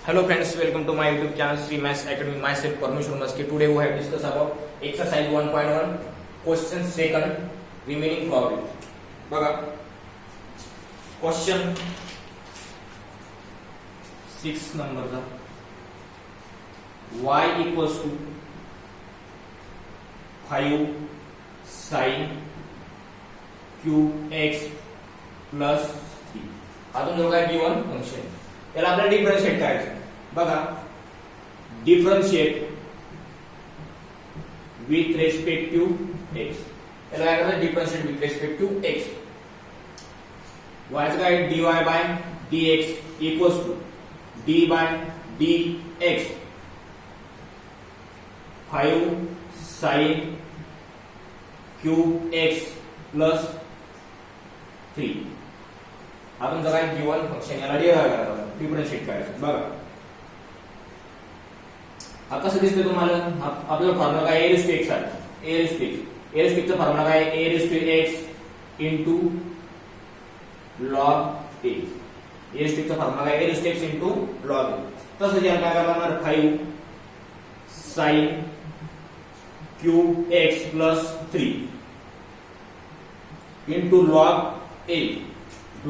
Hello friends, welcome to my YouTube channel Sri Maths Academy. Myself Parmeshwar Maski. Today we have discussed about exercise 1.1 question second remaining problem. बघा question 6 नंबरचा y equals to 5 sin qx plus 3. अजून जो काय given function याला आपल्याला differentiate करायचं. बघा differentiate with respect to x. याला काय करायचं differentiate with respect to x. y चं काय dy by dx equals to d by dx 5 sin qx plus 3. आपण जर काय गिवन फंक्शन याला डिराइव्ह करायचं डिफरन्शिएट करायचं. बघा हा कसं दिसतंय तुम्हाला. आपला फॉर्म्युला काय a raised to x आहे. a raised to x a raised to x चा फॉर्म्युला काय a raised to x into log a. a raised to x चा फॉर्म्युला काय a raised to x into log a. तसंच याला काय करणार 5 sin qx plus 3 into log a.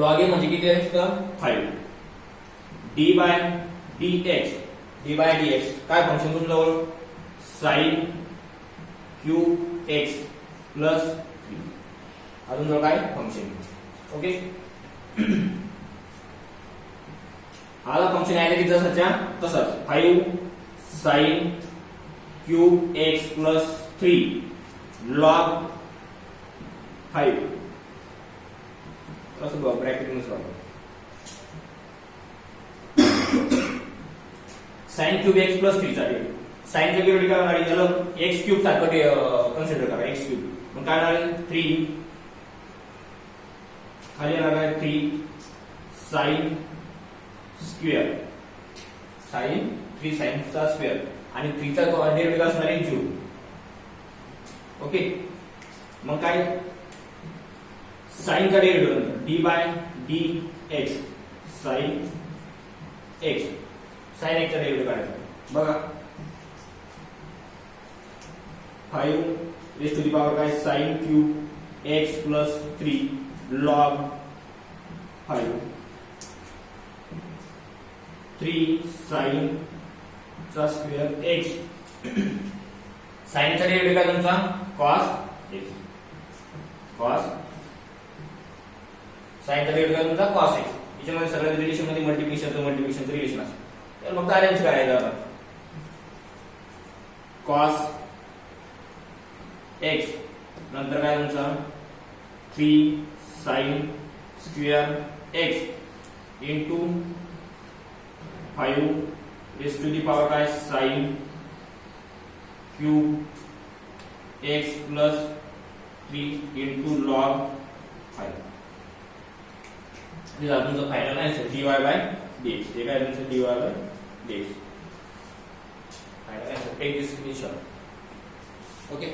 log a म्हणजे किती आहे तर 5 d by dx काय फंक्शन तुमच्याजवळ sin qx plus 3. अजून जवळ काय फंक्शन. ओके आला फंक्शन आहे की जसंच्या तसंच 5 sin qx plus 3 log 5 असं बघा ब्रॅकेट मध्ये वापरा. sin क्यूब x plus 3 साठी sin चा किती करणार आहे याला x क्यूब सारखं कन्सिडर करा. x क्यूब मग काय होणार 3 खाली येणार आहे 3 sin स्क्वेअर sin 3 sin चा स्क्वेअर आणि 3 चा डेरिव्हेटिव्ह असणार आहे क्यूब. ओके मग काय sin का derivative d by dx sin x sin x चा डेरिव्हेटिव्ह काढायचा. बघा 5 रेज टू द पॉवर काय sin cube x plus 3 log 5 3 sin चा स्क्वेअर x sin चा डेरिव्हेटिव्ह काय तुमचा cos x cos sin चा डेरिव्हेटिव्ह तुमचा cos x. याच्यामध्ये सगळ्या रिलेशन मध्ये मल्टिप्लिकेशनचं रिलेशन असतं. तर मग अरेंज करायचं आता cos x नंतर काय तुमचा 3 sin square x into 5 raise to the power काय sin cube x plus 3 into log 5. This is the final answer dy by dx. ये काय तुमचं dy by dx. Final answer. Take this screenshot. Okay.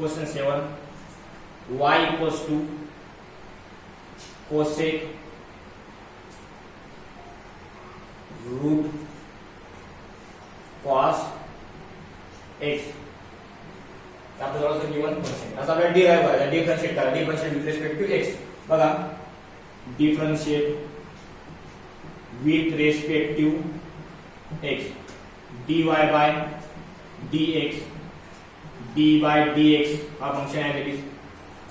Question 7. Y equals to cosec root cos x. आपल्याला given function आता आपल्याला derive करायचं differentiate करा. Differentiate with respect to x. बघा differentiate with respect to x dy by dx d by dx हा फंक्शन आहे that is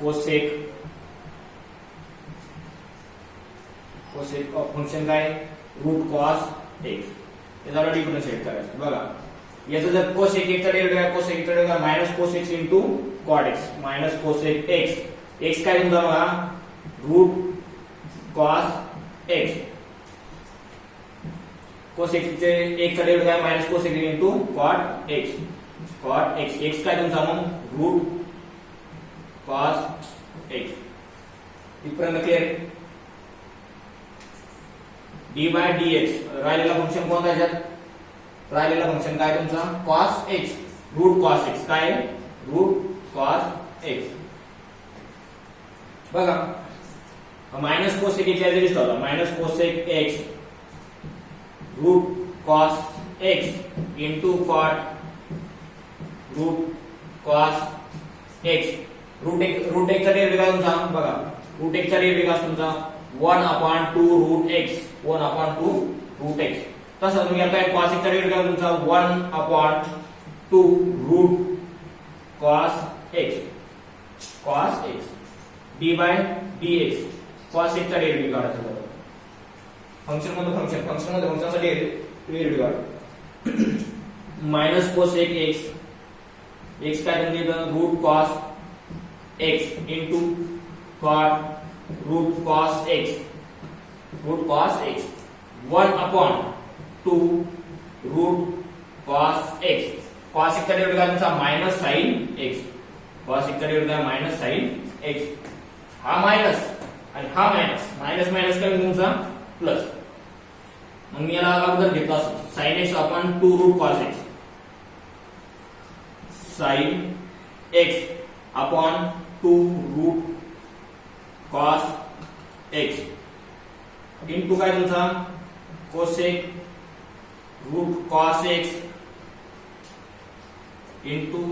cosec of function काय रूट cos x. याचा डिफरन्शिएट करायचं. बघा याचा जर cosec x चा डेरिव्हेटिव्ह आहे cosec चा derivative minus cos x into cot x minus cosec x x काय तुमचा बघा root cos x cos x चे x चा डेरिव्हेटिव्ह आहे minus cos x into cot x cot x, x काय तुमचा मग रूट कॉस एक्स. इथपर्यंत clear. D by d x राहिलेला फंक्शन कोणता याच्यात, राहिलेला फंक्शन काय तुमचा cos x, root cos x. काय रूट कॉस एक्स. बघा minus cosec x as it is ठेवला, minus cosec x root cos x into cot root cos x. Root एक्सचा डेरिव्हेटिव्ह काय तुमचा बघा, रूट एक्सचा डेरिव्हेटिव्ह काय तुमचा 1/2 रूट एक्स, 1/2 रूट एक्स. तसं तुम्ही आता कॉस एक्सचा डेरिव्हेटिव्ह काय तुमचा 1/2 root cos x, cos x. D by d x cos एक्सचा डेरिव्हेटिव्ह काढायचा. फंक्शन मध्ये फंक्शनचा डेरिव्हेटिव्ह काढा. मायनस कोसेक एक्स, एक्स काय म्हणजे root cos x into cot root cos x, root cos x 1/2 root cos x. Cos एक्सचा derivative काय तुमचा मायनस साइन एक्स, कॉस एक्सचा डेरिव्हेटिव्ह काय मायनस साइन एक्स. हा मायनस आणि हा मायनस, मायनस मायनस काय तुमचा प्लस. मग मी याला अगोदर घेतला असतो sine x upon 2 root cos x, sine x upon 2 root cos x into काय तुमचा cosec root cos x into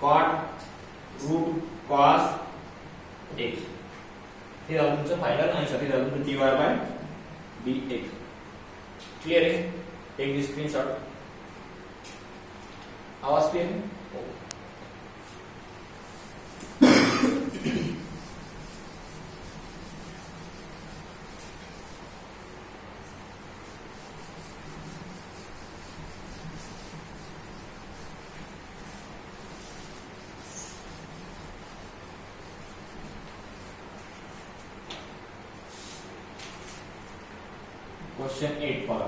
cot root cos x. हे झालं तुमचं फायनल आन्सर. हे झालं तुमचं dy बाय dx. क्लियर आहे. Take this screenshot. आवाज क्लियर है? Question 8 पहा.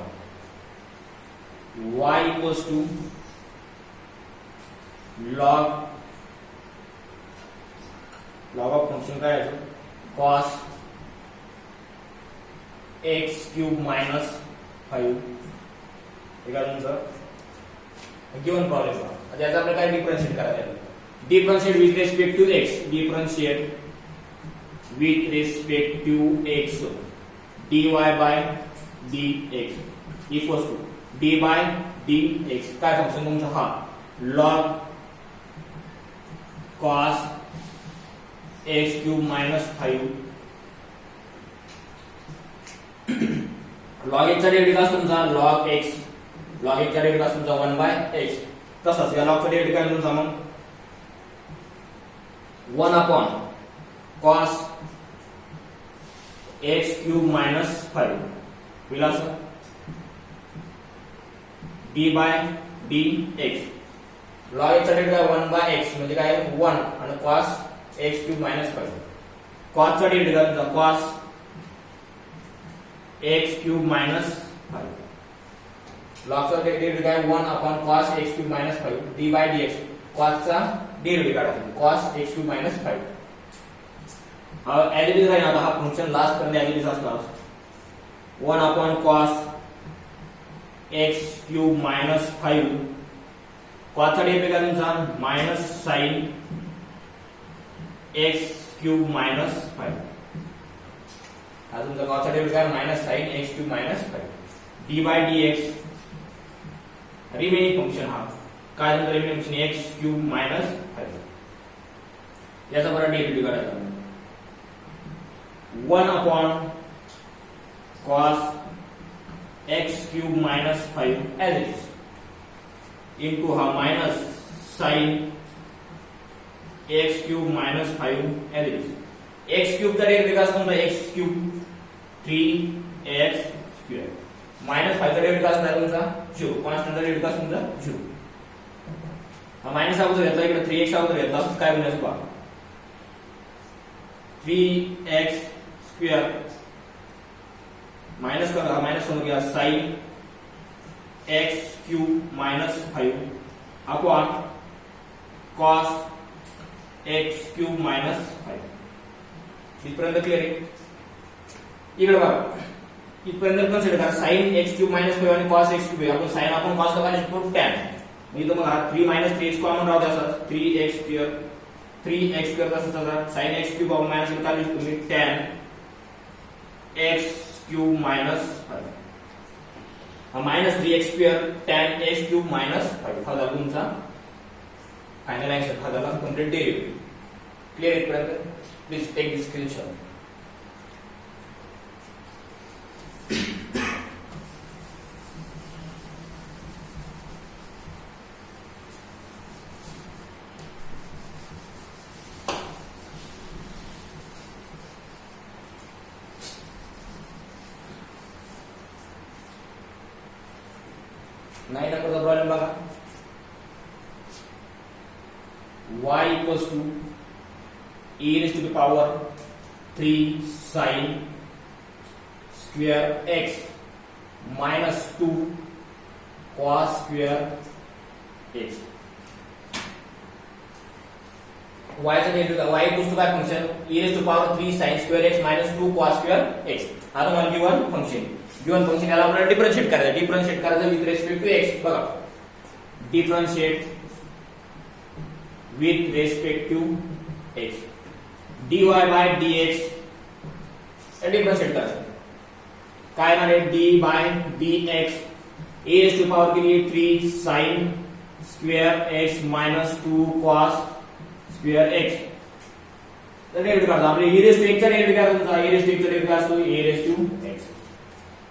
y equals to log of function काय आहे cos x क्यूब मायनस 5. हे काय तुमचं गिवन प्रॉब्लेम आहे. याचा आपल्याला काय डिफरन्शिएट करायचं आहे. Differentiate with respect to x, differentiate with respect to x dy by dx equals to d by dx. काय फंक्शन तुमचा हा log cos x cube minus 5. log x चा डेरिव्हेटिव्ह तुमचा log x, log x चा derivative तुमचा 1 by x. तसंच या log चा डेरिव्हेटिव्ह काय तुमचा मग 1 upon cos x cube minus 5 होईल असं d by dx. log x चा डेरिव्हेटिव्ह 1 बाय x म्हणजे काय 1 आणि cos x cube minus 5. cos चा डेरिव्हेटिव्ह तुमचा cos x cube minus 5. log चा डेरिव्हेटिव्ह काय 1 upon cos x cube minus 5 d by dx. cos चा डेरिव्हेटिव्ह काढायचा cos x cube minus 5. As it is राहील. आता हा फंक्शन लास्ट पर्यंत ॲज इट इज असणार 1 upon cos x cube minus 5. cos चा डेरिव्हेटिव्ह काय तुमचा minus sine x cube minus 5. हा तुमचा cos चा डेरिव्हेटिव्ह काय minus sine x cube minus 5 d by dx. Remaining function हा काय तुमचा remaining function x cube minus 5. याचा बरं डेरिव्हेटिव्ह काढायचा 1 upon cos x cube minus 5 as it is into हा minus sin x cube minus 5 as it is. x cube चा derivative असतो तुमचा x cube 3x square minus 5 चा derivative असणार तुमचा 0. कॉन्स्टंट चा डेरिव्हेटिव्ह असतो तुमचा 0. हा मायनस अगोदर घेतला, इकडे 3x अगोदर घेतला, काय होईल पहा 3x स्क्वेअर माइनस करा, माइनस होऊन गया sine x cube minus 5 upon cos x cube minus 5 इथपर्यंत क्लिअर आहे. इकडे बघा इथपर्यंत कन्सिडर करा साइन एक्स क्यूब मायनस 5 आणि कॉस एक्स क्यूब आहे. आपण साइन आपण कॉस ला काय करू टॅन. इथं मग 3 मायनस 3x कॉमन राहू द्या असं 3x स्क्वेअर 3x स्क्वेअर तसंच साइन एक्स क्यूब आपण मायनस काय लिहू तुम्ही टॅन एक्स क्यूब मायनस 5 हा minus 3x square tan x cube minus 5 हा झाला तुमचा फायनल आन्सर. हा झाला कंप्लीट डेरिव्हेटिव्ह. क्लिअर इथपर्यंत. Please take this screenshot. Nine नंबरचा प्रॉब्लेम बघा. y equals to e raised to the power 3 sin square x minus 2 cos square x. y चा derivative y equals to काय function e raised to power 3 sin square x minus 2 cos square x. हा तुम्हाला given function याला आपल्याला differentiate करायचं with respect to x. बघा differentiate with respect to x dy by dx differentiate करायचं काय येणार आहे d by dx a raised to power किती 3 sin square x minus 2 cos square x. तर डेरिव्हेटिव्ह काढा आपले e raised to x चा डेरिव्हेटिव्ह काय तुमचा e raised to x चा डेरिव्हेटिव्ह असतो a raised to x.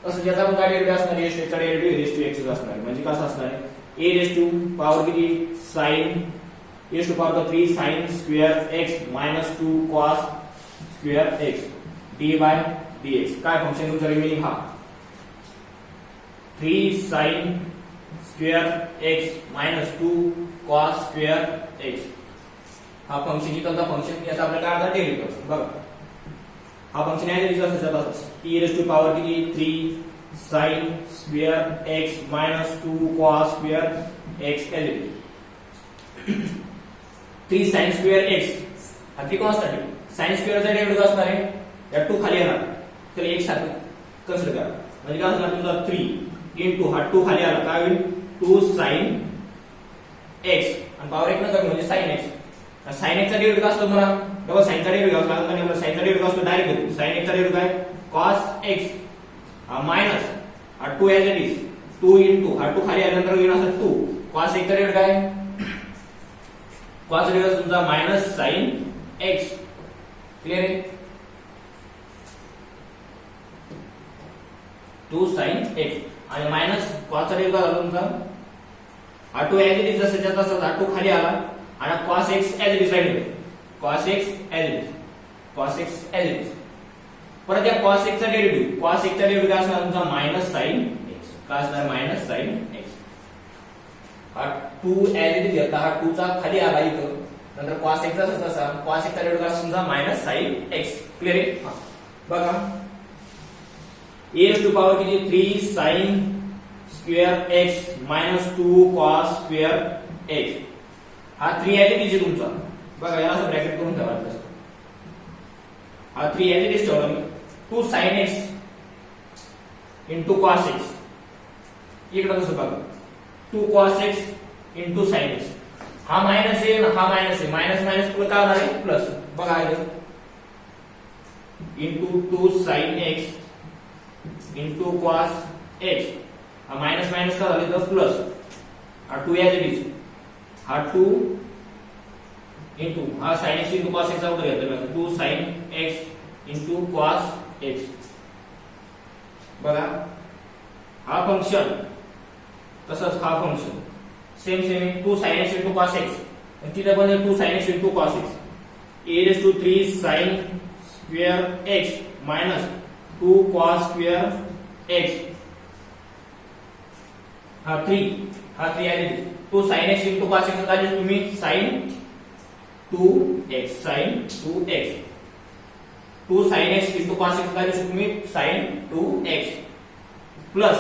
तसं ज्याचा पण काय डेरिव्हेटिव्ह असणार a raised to x चा derivative a raised to x असणार आहे. म्हणजे कसं असणार आहे a raised to power किती sin a raised to power 3 sin square x minus 2 cos square x d by dx. काय फंक्शन तुमचं रिमेनिंग हा 3 sin square x minus 2 cos square x. हा फंक्शन इथलचा फंक्शन याचा आपल्याला काय अर्थ डेरिव्हेटिव्ह बघा. हा फंक्शन आहे दिसत असतात e raised to power किती 3 sin square x minus 2 cos square x element 3 sin square x हा ती कॉन्स्टंट आहे. sin square चा डेरिव्हेटिव्ह असणार आहे या 2 खाली येणार तर x सारखं कन्सिडर करा. म्हणजे काय असणार तुमचा 3 into हा 2 खाली आला काय होईल 2 sin x आणि पॉवर 1 न कमी म्हणजे sin x. sin x चा डेरिव्हेटिव्ह असतो मला बघा sin चा डेरिव्हेटिव्ह असला तर आपल्याला sin चा डेरिव्हेटिव्ह असतो डायरेक्ट sin x चा डेरिव्हेटिव्ह काय cos x मायनस हा 2 एज इट इज 2 into हा 2 खाली आल्यानंतर येईल असं 2 cos x चा डेरिव्हेटिव्ह काय cos चा डेरिव्हेटिव्ह तुमचा मायनस sin x. क्लियर आहे 2 sin x आणि मायनस cos चा डेरिव्हेटिव्ह झाला तुमचा हा 2 एज इट इज जसं तसं हा 2 खाली आला आणि cos x as it is write cos x as it is cos x as it is. परत या cos x चा डेरिव्हेटिव्ह काय असणार तुमचा मायनस sin x काय असणार मायनस sin x. हा 2 एज इट इज येता हा 2 चा खाली आला इथं नंतर cos x चा तसा cos x चा डेरिव्हेटिव्ह काय तुमचा मायनस sin x. क्लियर आहे बघा a raised to power किती 3 sin square x minus 2 cos square x. हा 3 एज इट इज तुमचा बघा याला असं ब्रॅकेट करून ठेवायचं असतं. हा 3 एज इट इज ठेवला मी 2 sin x into cos x. इकडे कसं बघा 2 cos x into sin x. हा मायनस आहे हा मायनस आहे मायनस मायनस पुढे काय होणार आहे प्लस. बघा इथे into 2 sin x into cos x. हा मायनस मायनस काय झालं तर प्लस हा 2 एज इट इज हा 2 into हा sin x into cos x चा उतर घेतला 2 sin x into cos x. बघा हा फंक्शन तसंच हा function same 2 sin x into cos x आणि तिथे पण 2 sin x into cos x. a raised to 3 sin square x minus 2 cos square x. हा 3 आले 2 sin x into cos x चा तुम्ही sin 2x sin 2x 2 sin x into cos x चा तुम्ही sin 2x plus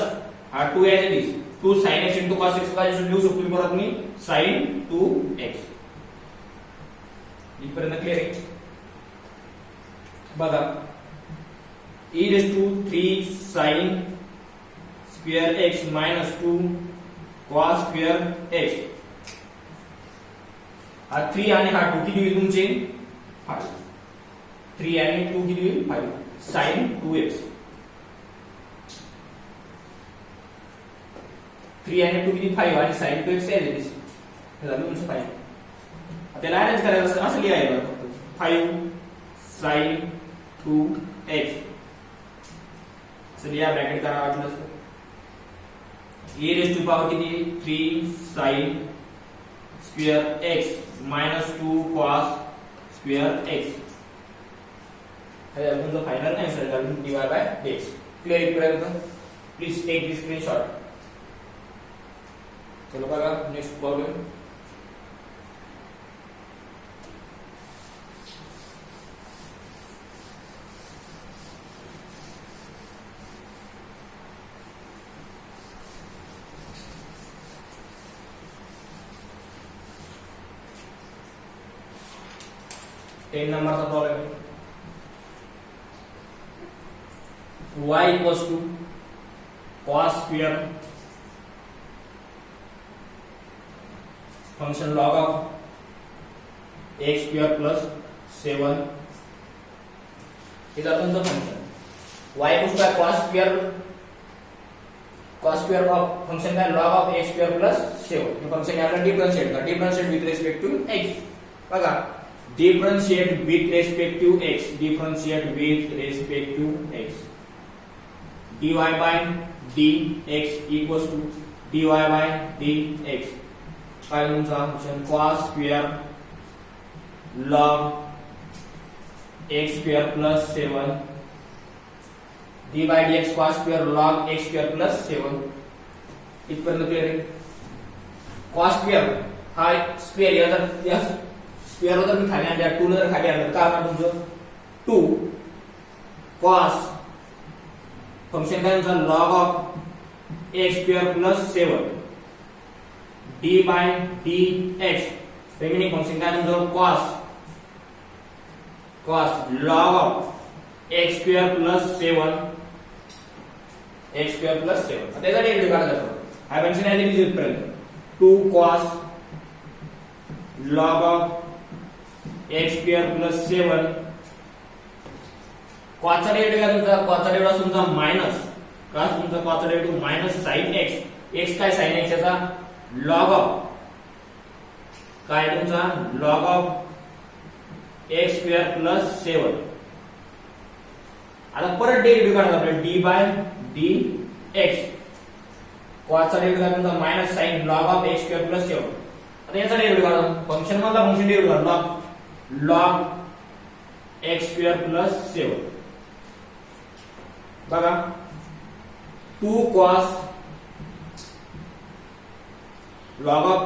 हा 2 as it is 2 sin x into cos x काय लिहू शकतो मी परत मी sin 2x इथपर्यंत क्लिअर आहे बघा e raised to 3 sin square x minus 2 cos square x हा 3 आणि हा 2 किती होईल तुमचे 5 3 आणि 2 किती होईल 5 sin 2x 3 आणि 2 किती 5 आणि sin 2x आहे दिस हे झालं तुमचं 5 त्याला अरेंज करायचं असं लिहायचं फक्त 5 sin 2x असं लिहा ब्रॅकेट करा वाटलं e raised to power किती 3 sin square x minus 2 cos square x हे तुमचं फायनल आन्सर आहे dy by dx क्लिअर इथपर्यंत प्लीज टेक दिस स्क्रीनशॉट चलो बघा नेक्स्ट प्रॉब्लेम टेन नंबरचा problem y equals to cos square function log of x square plus 7 हे जातं तुमचं function y equals to cos square of function काय log of x square plus 7 हे function आपल्याला differentiate with respect to x बघा differentiate with respect to x dy by dx equals to dy by dx काय तुमचा function cos square log x square plus 7 d by dx cos square log x square plus 7 इथपर्यंत clear आहे cos square हा square याचा square जर मी खाली आणला 2 जर खाली आणलं काय होणार तुमचं 2 cos फंक्शन काय तुमचं log of x square plus 7 d by dx remaining function काय तुमचं cos log of x square plus 7 आता त्याचा डेरिव्हेटिव्ह काढायचा हा फंक्शन आहे ते इथपर्यंत 2 cos log of x square plus 7 cos चा डेरिव्हेटिव्ह तुमचा cos चा डेरिव्हेटिव्ह तुमचा मायनस cos तुमचा cos चा डेरिव्हेटिव्ह मायनस sin x काय sin x याचा log of काय तुमचा log of x square plus 7 आता परत डेरिव्हेटिव्ह काढायचा आपल्याला d by dx cos चा डेरिव्हेटिव्ह तुमचा minus sin log of x square plus 7 आता याचा डेरिव्हेटिव्ह काढा फंक्शन मधला function derivative log x square plus 7 बघा 2 cos log of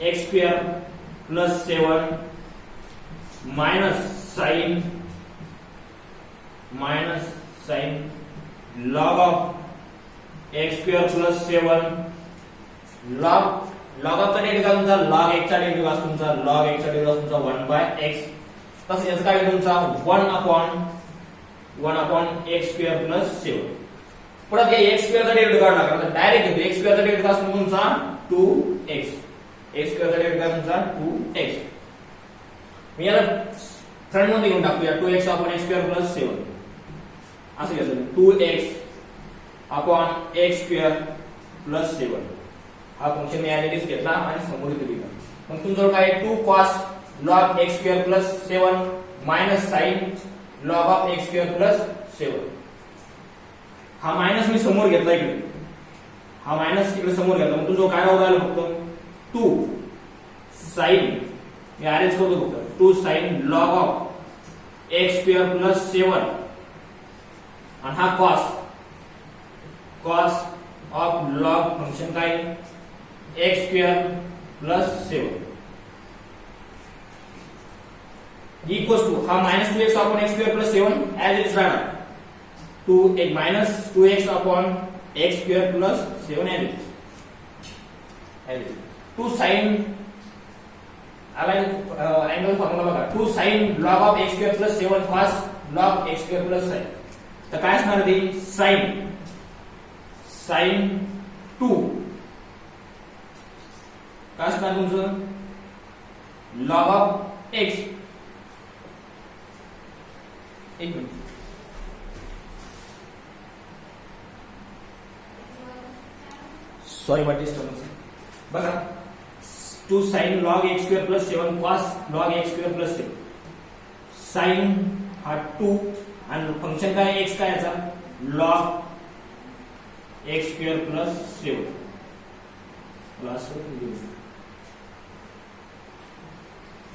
x square plus 7 minus sin log of x square plus 7 log चा derivative तुमचा log x चा derivative असतो तुमचा log x चा डेरिव्हेटिव्ह तुमचा 1 by x तसं याचं काय तुमचा 1 upon x square plus 7 पुढे हे x square चा डेरिव्हेटिव्ह काढला का डायरेक्ट येतो x square चा डेरिव्हेटिव्ह असतो तुमचा 2x x square चा डेरिव्हेटिव्ह तुमचा 2x मी याला फ्रंट मध्ये घेऊन टाकूया 2x upon x square plus 7 असं घ्यायचं 2x upon x square plus 7 हा फंक्शन मी ऍज घेतला आणि समोर इथे लिहिला मग तुमच्याकडे काय 2 cos log x square plus 7 minus sin log of x square plus 7 हा मायनस मी समोर घेतला इकडे हा मायनस इकडे समोर घेतला मग तुझं काय राहू राहिलं फक्त 2 sin मी अरेंज करतो फक्त 2 sin log of x square plus 7 आणि हा cos of log फंक्शन काय x square plus 7 equals to हा minus 2x upon x square plus 7 as it is राहणार 2 minus 2x upon x square plus 7 as it is to sine angle formula बघा, 2 sin log of x square plus 7 cos log x square plus 7. तर काय असणार ते sin 2 काय असणार तुमचं log of x. एक मिनिट, सॉरी व्हॉट इज बघा, 2 sin log x square plus 7 cos log x square plus 7. sin हा 2 आणि फंक्शन काय x काय याचा log x square plus 7 plus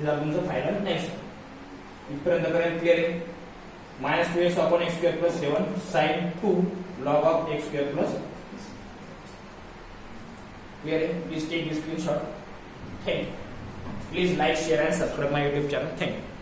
तुमचं फायनल नेक्स्ट इथपर्यंत पर्यंत क्लिअर आहे. -2x upon x square plus 7 sin 2 log of x square plus clear है. Please take this screenshot. Thank you. Please like, share and subscribe my YouTube channel. Thank you.